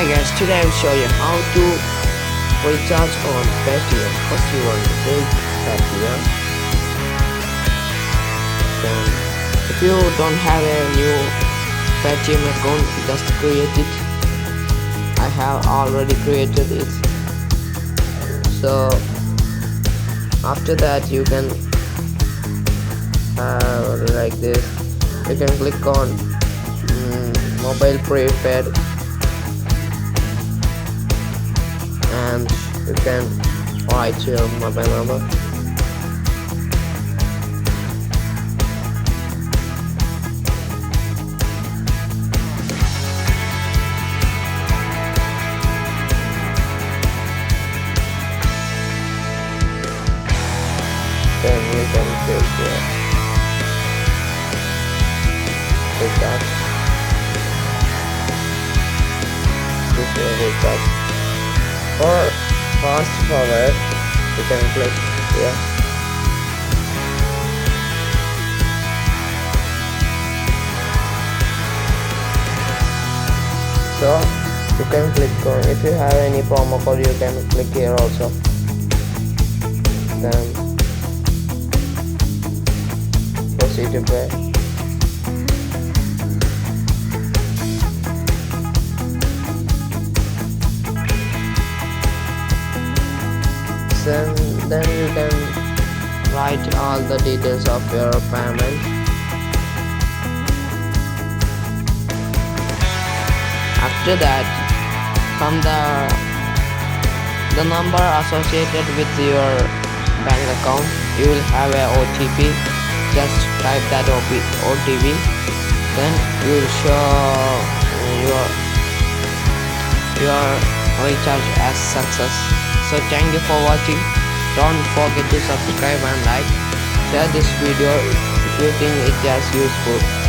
Hi guys, today I will show you how to recharge on Paytm. First you want to take Paytm. Then if you don't have a new Paytm account, just create it. I have already created it. So after that you can have like this. You can click on mobile prepaid and you can write your mobile number. Then you can take that. This will recharge. For fast forward, you can click here. So you can click on, if you have any promo code you can click here also. Then proceed to pay. Then you can write all the details of your payment. After that, from the number associated with your bank account, you will have a OTP. Just type that OTP. Then you will show your recharge as success. So thank you for watching. Don't forget to subscribe and like. Share this video if you think it is useful.